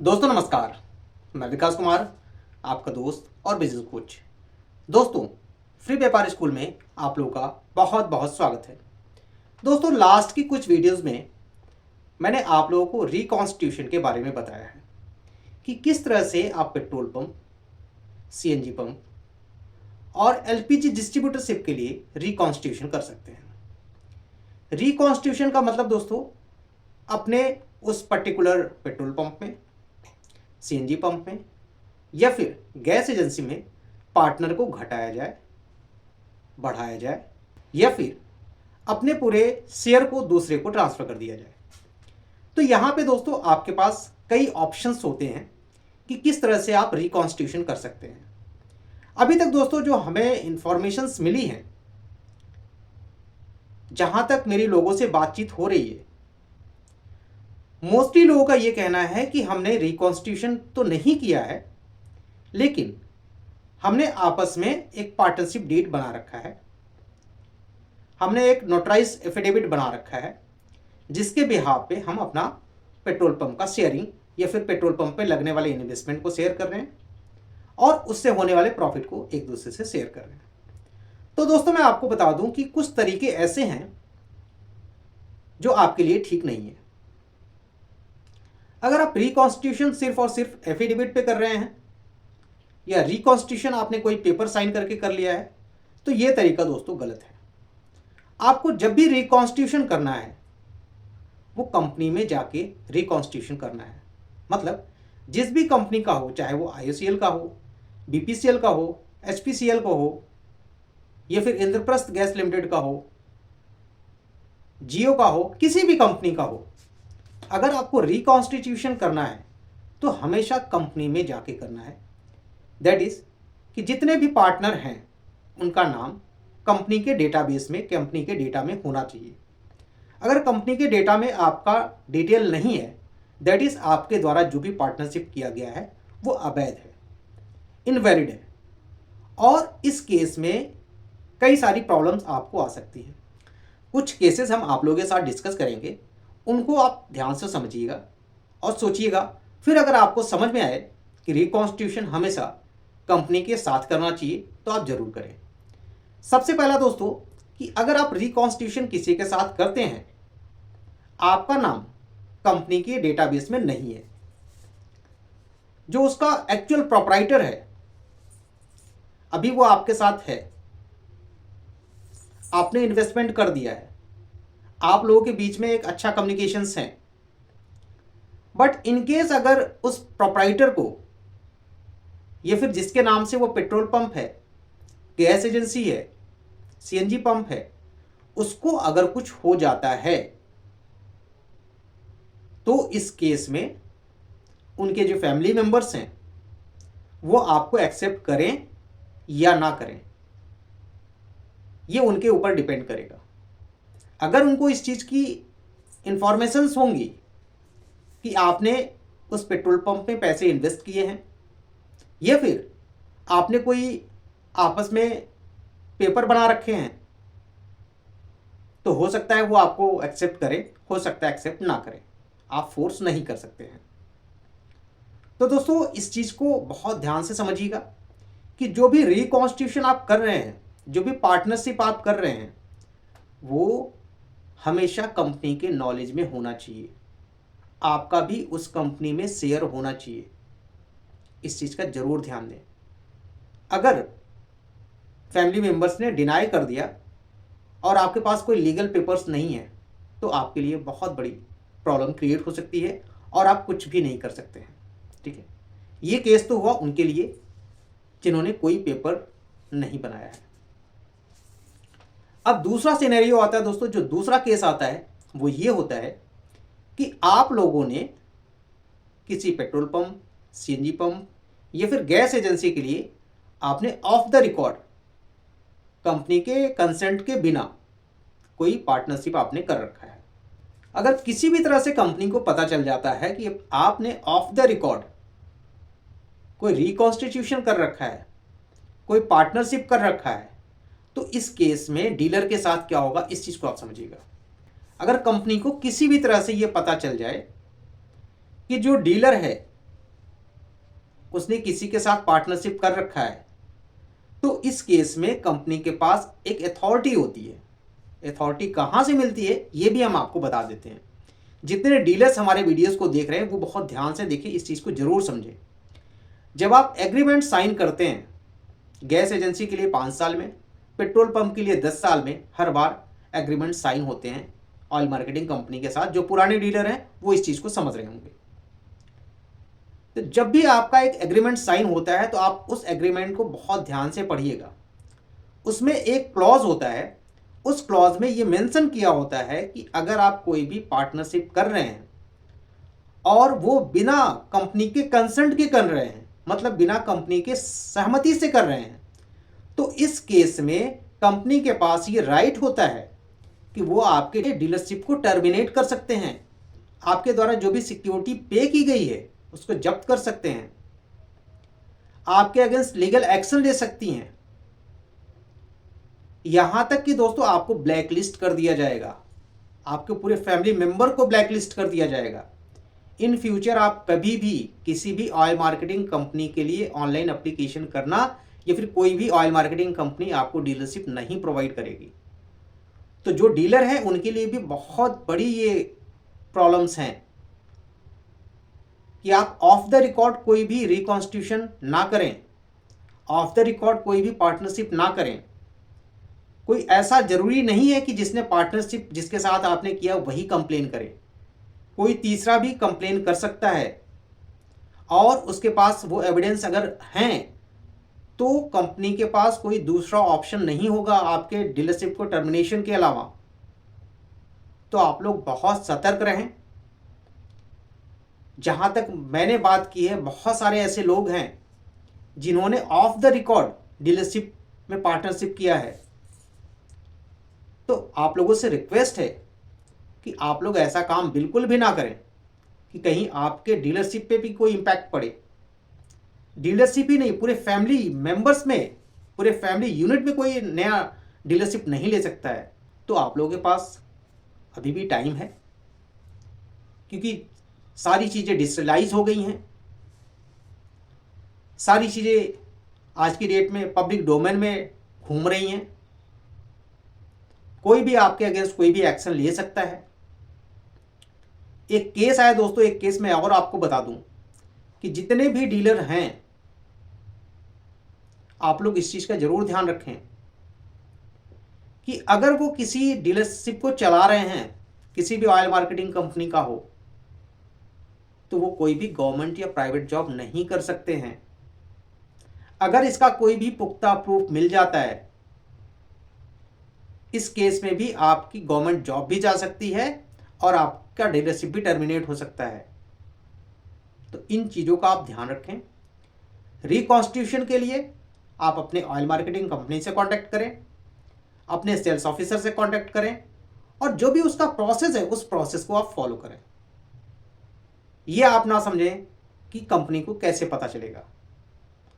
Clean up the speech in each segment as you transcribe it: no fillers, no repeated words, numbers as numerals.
दोस्तों नमस्कार। मैं विकास कुमार, आपका दोस्त और बिजनेस कोच। दोस्तों, फ्री व्यापार स्कूल में आप लोगों का बहुत बहुत स्वागत है। दोस्तों, लास्ट की कुछ वीडियोस में मैंने आप लोगों को रिकॉन्स्टिट्यूशन के बारे में बताया है कि किस तरह से आप पेट्रोल पंप, सीएनजी पंप और एलपीजी डिस्ट्रीब्यूटरशिप के लिए रिकॉन्स्टिट्यूशन कर सकते हैं। रिकॉन्स्टिट्यूशन का मतलब दोस्तों, अपने उस पर्टिकुलर पेट्रोल पंप में, सीएनजी पंप में या फिर गैस एजेंसी में पार्टनर को घटाया जाए, बढ़ाया जाए या फिर अपने पूरे शेयर को दूसरे को ट्रांसफर कर दिया जाए। तो यहाँ पे दोस्तों आपके पास कई ऑप्शंस होते हैं कि किस तरह से आप रिकॉन्स्टिट्यूशन कर सकते हैं। अभी तक दोस्तों जो हमें इंफॉर्मेशंस मिली हैं, जहाँ तक मेरी लोगों से बातचीत हो रही है, मोस्टली लोगों का ये कहना है कि हमने रिकॉन्स्टिट्यूशन तो नहीं किया है, लेकिन हमने आपस में एक पार्टनरशिप डीड बना रखा है, हमने एक नोटराइज एफिडेविट बना रखा है, जिसके बिहाफ पे हम अपना पेट्रोल पंप का शेयरिंग या फिर पेट्रोल पंप पे लगने वाले इन्वेस्टमेंट को शेयर कर रहे हैं और उससे होने वाले प्रॉफिट को एक दूसरे से शेयर कर रहे हैं। तो दोस्तों, मैं आपको बता दूं कि कुछ तरीके ऐसे हैं जो आपके लिए ठीक नहीं है। अगर आप रिकॉन्स्टिट्यूशन सिर्फ और सिर्फ एफिडेविट पे कर रहे हैं या रिकॉन्स्टिट्यूशन आपने कोई पेपर साइन करके कर लिया है, तो यह तरीका दोस्तों गलत है। आपको जब भी रिकॉन्स्टिट्यूशन करना है, वो कंपनी में जाके रिकॉन्स्टिट्यूशन करना है। मतलब जिस भी कंपनी का हो, चाहे वो आईओसीएल का हो, बीपीसीएल का हो, एचपीसीएल का हो या फिर इंद्रप्रस्थ गैस लिमिटेड का हो, जियो का हो, किसी भी कंपनी का हो, अगर आपको रिकॉन्स्टिट्यूशन करना है तो हमेशा कंपनी में जाके करना है। दैट इज कि जितने भी पार्टनर हैं उनका नाम कंपनी के डेटाबेस में, कंपनी के डेटा में होना चाहिए। अगर कंपनी के डेटा में आपका डिटेल नहीं है, दैट इज आपके द्वारा जो भी पार्टनरशिप किया गया है वो अवैध है, इनवैलिड है, और इस केस में कई सारी प्रॉब्लम्स आपको आ सकती है। कुछ केसेस हम आप लोगों के साथ डिस्कस करेंगे, उनको आप ध्यान से समझिएगा और सोचिएगा। फिर अगर आपको समझ में आए कि रिकॉन्स्टिट्यूशन हमेशा कंपनी के साथ करना चाहिए तो आप जरूर करें। सबसे पहला दोस्तों, कि अगर आप रिकॉन्स्टिट्यूशन किसी के साथ करते हैं, आपका नाम कंपनी के डेटाबेस में नहीं है, जो उसका एक्चुअल प्रोप्राइटर है अभी वो आपके साथ है, आपने इन्वेस्टमेंट कर दिया है, आप लोगों के बीच में एक अच्छा कम्युनिकेशंस है, बट इनकेस अगर उस प्रोप्राइटर को या फिर जिसके नाम से वो पेट्रोल पंप है, गैस एजेंसी है, सीएनजी पंप है, उसको अगर कुछ हो जाता है तो इस केस में उनके जो फैमिली मेंबर्स हैं वो आपको एक्सेप्ट करें या ना करें, ये उनके ऊपर डिपेंड करेगा। अगर उनको इस चीज़ की इंफॉर्मेशंस होंगी कि आपने उस पेट्रोल पंप में पैसे इन्वेस्ट किए हैं या फिर आपने कोई आपस में पेपर बना रखे हैं, तो हो सकता है वो आपको एक्सेप्ट करे, हो सकता है एक्सेप्ट ना करे, आप फोर्स नहीं कर सकते हैं। तो दोस्तों, इस चीज़ को बहुत ध्यान से समझिएगा कि जो भी रिकॉन्स्टिट्यूशन आप कर रहे हैं, जो भी पार्टनरशिप आप कर रहे हैं, वो हमेशा कंपनी के नॉलेज में होना चाहिए, आपका भी उस कंपनी में शेयर होना चाहिए। इस चीज़ का जरूर ध्यान दें। अगर फैमिली मेंबर्स ने डिनाई कर दिया और आपके पास कोई लीगल पेपर्स नहीं है, तो आपके लिए बहुत बड़ी प्रॉब्लम क्रिएट हो सकती है और आप कुछ भी नहीं कर सकते हैं। ठीक है, ये केस तो हुआ उनके लिए जिन्होंने कोई पेपर नहीं बनाया है। अब दूसरा सिनेरियो आता है दोस्तों, जो दूसरा केस आता है वो ये होता है कि आप लोगों ने किसी पेट्रोल पंप, सीएनजी पंप या फिर गैस एजेंसी के लिए आपने ऑफ द रिकॉर्ड कंपनी के कंसेंट के बिना कोई पार्टनरशिप आपने कर रखा है। अगर किसी भी तरह से कंपनी को पता चल जाता है कि आपने ऑफ द रिकॉर्ड कोई रिकॉन्स्टिट्यूशन कर रखा है, कोई पार्टनरशिप कर रखा है, तो इस केस में डीलर के साथ क्या होगा, इस चीज़ को आप समझिएगा। अगर कंपनी को किसी भी तरह से ये पता चल जाए कि जो डीलर है उसने किसी के साथ पार्टनरशिप कर रखा है, तो इस केस में कंपनी के पास एक अथॉरिटी होती है। अथॉरिटी कहाँ से मिलती है ये भी हम आपको बता देते हैं। जितने डीलर्स हमारे वीडियोस को देख रहे हैं वो बहुत ध्यान से देखें, इस चीज़ को जरूर समझें। जब आप एग्रीमेंट साइन करते हैं गैस एजेंसी के लिए 5 साल में, पेट्रोल पंप के लिए 10 साल में, हर बार एग्रीमेंट साइन होते हैं ऑयल मार्केटिंग कंपनी के साथ। जो पुराने डीलर हैं वो इस चीज़ को समझ रहे होंगे। तो जब भी आपका एक एग्रीमेंट साइन होता है तो आप उस एग्रीमेंट को बहुत ध्यान से पढ़िएगा। उसमें एक क्लॉज होता है, उस क्लॉज में ये मेंशन किया होता है कि अगर आप कोई भी पार्टनरशिप कर रहे हैं और वो बिना कंपनी के कंसेंट के कर रहे हैं, मतलब बिना कंपनी के सहमति से कर रहे हैं, तो इस केस में कंपनी के पास ये राइट होता है कि वो आपके डीलरशिप को टर्मिनेट कर सकते हैं। आपके द्वारा जो भी सिक्योरिटी पे की गई है उसको जब्त कर सकते हैं, आपके अगेंस्ट लीगल एक्शन ले सकती हैं। यहां तक कि दोस्तों आपको ब्लैक लिस्ट कर दिया जाएगा, आपके पूरे फैमिली मेंबर को ब्लैक लिस्ट कर दिया जाएगा। इन फ्यूचर आप कभी भी किसी भी ऑयल मार्केटिंग कंपनी के लिए ऑनलाइन एप्लीकेशन करना या फिर कोई भी ऑयल मार्केटिंग कंपनी आपको डीलरशिप नहीं प्रोवाइड करेगी। तो जो डीलर हैं उनके लिए भी बहुत बड़ी ये प्रॉब्लम्स हैं कि आप ऑफ द रिकॉर्ड कोई भी रिकॉन्स्टिट्यूशन ना करें, ऑफ द रिकॉर्ड कोई भी पार्टनरशिप ना करें। कोई ऐसा जरूरी नहीं है कि जिसने पार्टनरशिप जिसके साथ आपने किया वही कंप्लेन करे, कोई तीसरा भी कंप्लेन कर सकता है और उसके पास वो एविडेंस अगर हैं तो कंपनी के पास कोई दूसरा ऑप्शन नहीं होगा आपके डीलरशिप को टर्मिनेशन के अलावा। तो आप लोग बहुत सतर्क रहें। जहां तक मैंने बात की है, बहुत सारे ऐसे लोग हैं जिन्होंने ऑफ द रिकॉर्ड डीलरशिप में पार्टनरशिप किया है। तो आप लोगों से रिक्वेस्ट है कि आप लोग ऐसा काम बिल्कुल भी ना करें कि कहीं आपके डीलरशिप पे भी कोई इम्पैक्ट पड़े। डीलरशिप ही नहीं, पूरे फैमिली मेंबर्स में, पूरे फैमिली यूनिट में कोई नया डीलरशिप नहीं ले सकता है। तो आप लोगों के पास अभी भी टाइम है, क्योंकि सारी चीज़ें डिजिटलाइज हो गई हैं, सारी चीज़ें आज की डेट में पब्लिक डोमेन में घूम रही हैं। कोई भी आपके अगेंस्ट कोई भी एक्शन ले सकता है। एक केस आया दोस्तों, एक केस में और आपको बता दूं कि जितने भी डीलर हैं आप लोग इस चीज़ का जरूर ध्यान रखें कि अगर वो किसी डीलरशिप को चला रहे हैं, किसी भी ऑयल मार्केटिंग कंपनी का हो, तो वो कोई भी गवर्नमेंट या प्राइवेट जॉब नहीं कर सकते हैं। अगर इसका कोई भी पुख्ता प्रूफ मिल जाता है, इस केस में भी आपकी गवर्नमेंट जॉब भी जा सकती है और आपका डीलरशिप भी टर्मिनेट हो सकता है। तो इन चीज़ों का आप ध्यान रखें। रिकॉन्स्टिट्यूशन के लिए आप अपने ऑयल मार्केटिंग कंपनी से कांटेक्ट करें, अपने सेल्स ऑफिसर से कांटेक्ट करें और जो भी उसका प्रोसेस है उस प्रोसेस को आप फॉलो करें। ये आप ना समझें कि कंपनी को कैसे पता चलेगा।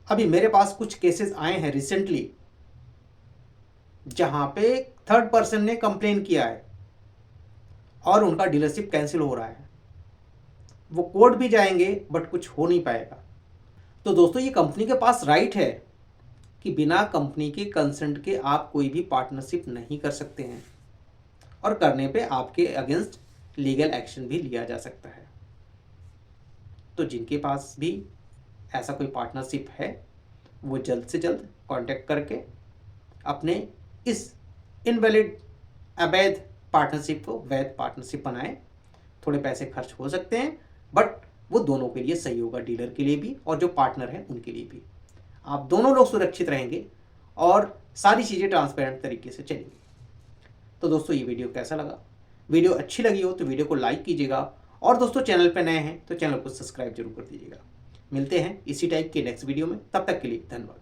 अभी मेरे पास कुछ केसेस आए हैं रिसेंटली जहां पे थर्ड पर्सन ने कंप्लेन किया है और उनका डीलरशिप कैंसिल हो रहा है। वो कोर्ट भी जाएंगे बट कुछ हो नहीं पाएगा। तो दोस्तों ये कंपनी के पास राइट है कि बिना कंपनी के कंसेंट के आप कोई भी पार्टनरशिप नहीं कर सकते हैं और करने पे आपके अगेंस्ट लीगल एक्शन भी लिया जा सकता है। तो जिनके पास भी ऐसा कोई पार्टनरशिप है वो जल्द से जल्द कांटेक्ट करके अपने इस इनवैलिड अवैध पार्टनरशिप को वैध पार्टनरशिप बनाएं। थोड़े पैसे खर्च हो सकते हैं बट वो दोनों के लिए सही होगा, डीलर के लिए भी और जो पार्टनर हैं उनके लिए भी। आप दोनों लोग सुरक्षित रहेंगे और सारी चीज़ें ट्रांसपेरेंट तरीके से चलेंगी। तो दोस्तों ये वीडियो कैसा लगा? वीडियो अच्छी लगी हो तो वीडियो को लाइक कीजिएगा और दोस्तों चैनल पर नए हैं तो चैनल को सब्सक्राइब जरूर कर दीजिएगा। मिलते हैं इसी टाइप के नेक्स्ट वीडियो में, तब तक के लिए धन्यवाद।